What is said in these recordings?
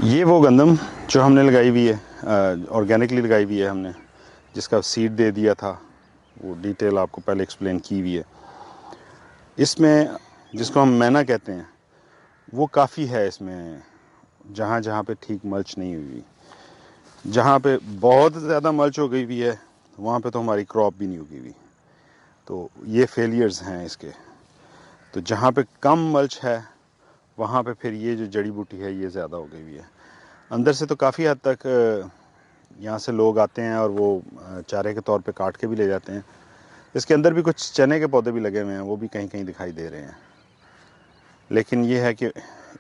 ये वो गंदम जो हमने लगाई हुई है, ऑर्गेनिकली लगाई हुई है हमने, जिसका सीड दे दिया था। वो डिटेल आपको पहले एक्सप्लेन की हुई है। इसमें जिसको हम मैना कहते हैं वो काफ़ी है इसमें, जहाँ जहाँ पे ठीक मल्च नहीं हुई, जहाँ पे बहुत ज़्यादा मल्च हो गई हुई है वहाँ पे तो हमारी क्रॉप भी नहीं उगी हुई। तो ये फेलियर्स हैं इसके। तो जहाँ पे कम मल्च है वहाँ पे फिर ये जो जड़ी बूटी है ये ज़्यादा हो गई हुई है। अंदर से तो काफ़ी हद तक यहाँ से लोग आते हैं और वो चारे के तौर पे काट के भी ले जाते हैं। इसके अंदर भी कुछ चने के पौधे भी लगे हुए हैं, वो भी कहीं कहीं दिखाई दे रहे हैं। लेकिन ये है कि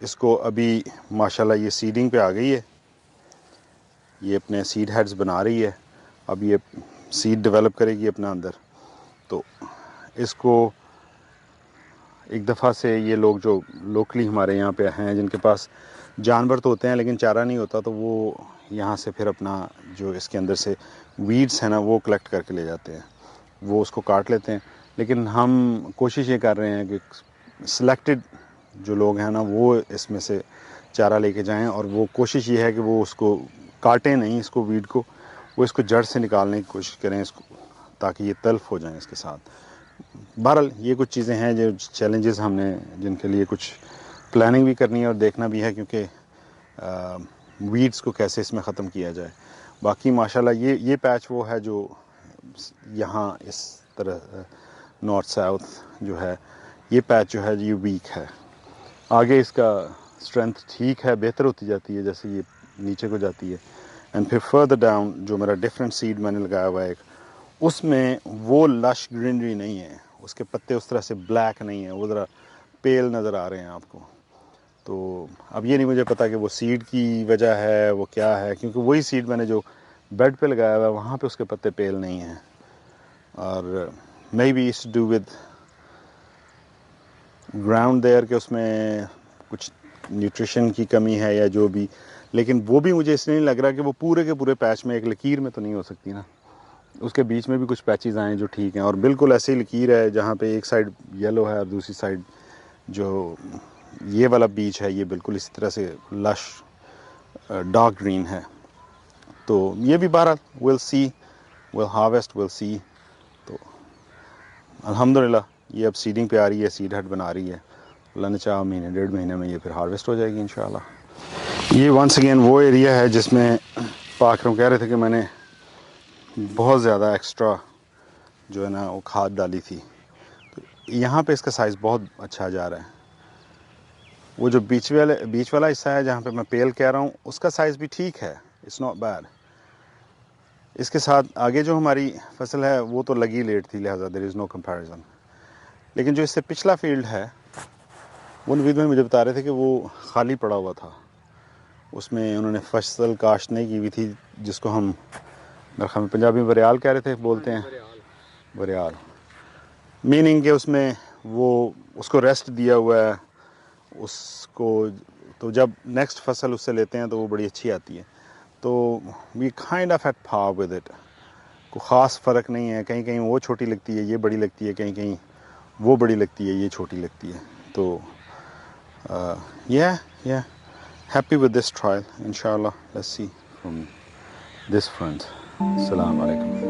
इसको अभी माशाल्लाह ये सीडिंग पे आ गई है, ये अपने सीड हेड्स बना रही है। अब ये सीड डेवलप करेगी अपना अंदर। तो इसको एक दफ़ा से ये लोग जो लोकली हमारे यहाँ पे हैं, जिनके पास जानवर तो होते हैं लेकिन चारा नहीं होता, तो वो यहाँ से फिर अपना जो इसके अंदर से वीड्स हैं ना वो कलेक्ट करके ले जाते हैं, वो उसको काट लेते हैं। लेकिन हम कोशिश ये कर रहे हैं कि सिलेक्टेड जो लोग हैं ना वो इसमें से चारा लेके जाएं, और वो कोशिश ये है कि वो उसको काटें नहीं, इसको वीड को, वो इसको जड़ से निकालने की कोशिश करें इसको, ताकि ये तल्फ हो जाएं इसके साथ। बहरहाल ये कुछ चीज़ें हैं जो चैलेंजेस हमने, जिनके लिए कुछ प्लानिंग भी करनी है और देखना भी है, क्योंकि वीड्स को कैसे इसमें ख़त्म किया जाए। बाकी माशाल्लाह ये पैच वो है जो यहाँ इस तरह नॉर्थ साउथ जो है, ये पैच जो है ये वीक है। आगे इसका स्ट्रेंथ ठीक है, बेहतर होती जाती है जैसे ये नीचे को जाती है। एंड फिर फर्दर डाउन जो मेरा डिफरेंट सीड मैंने लगाया हुआ है एक, उसमें वो लश ग्रीनरी नहीं है, उसके पत्ते उस तरह से ब्लैक नहीं है, वो ज़रा पेल नज़र आ रहे हैं आपको। तो अब ये नहीं मुझे पता कि वो सीड की वजह है, वो क्या है, क्योंकि वही सीड मैंने जो बेड पे लगाया हुआ है वहाँ पे उसके पत्ते पेल नहीं हैं। और maybe it's do with ground there के उसमें कुछ न्यूट्रिशन की कमी है या जो भी। लेकिन वो भी मुझे इसलिए नहीं लग रहा कि वो पूरे के पूरे पैच में एक लकीर में तो नहीं हो सकती ना, उसके बीच में भी कुछ पैचेस आए जो ठीक हैं। और बिल्कुल ऐसी लकीर है जहाँ पे एक साइड येलो है और दूसरी साइड जो ये वाला बीच है ये बिल्कुल इसी तरह से लश डार्क ग्रीन है। तो ये भी बहरहाल will see, will harvest, will see. तो अल्हम्दुलिल्लाह ये अब सीडिंग पे आ रही है, सीड हेड बना रही है। अल्लाह ने चाहा महीने डेढ़ महीने में ये फिर हार्वेस्ट हो जाएगी इंशाल्लाह। ये वंस अगेन वो एरिया है जिसमें पाकरम कह रहे थे कि मैंने बहुत ज़्यादा एक्स्ट्रा जो है ना वो खाद डाली थी। तो यहाँ पे इसका साइज़ बहुत अच्छा जा रहा है। वो जो बीच वाला हिस्सा है जहाँ पे मैं पेल कह रहा हूँ उसका साइज़ भी ठीक है, इट्स नॉट बैड। इसके साथ आगे जो हमारी फसल है वो तो लगी लेट थी, लिहाजा देयर इज़ नो कंपैरिजन। लेकिन जो इससे पिछला फील्ड है वो नवीद में मुझे बता रहे थे कि वो खाली पड़ा हुआ था, उसमें उन्होंने फसल काश्त नहीं की हुई थी, जिसको हम मेरे ख्याल में पंजाबी में बरियाल कह रहे थे, बोलते हैं बरियाल, मीनिंग के उसमें वो उसको रेस्ट दिया हुआ है उसको। तो जब नेक्स्ट फसल उससे लेते हैं तो वो बड़ी अच्छी आती है। तो we kind of at par with it, कोई ख़ास फ़र्क नहीं है, कहीं कहीं वो छोटी लगती है ये बड़ी लगती है, कहीं कहीं वो बड़ी लगती है ये छोटी लगती है। तो या happy with this trial inshallah, let's see from this front. Assalamu alaikum.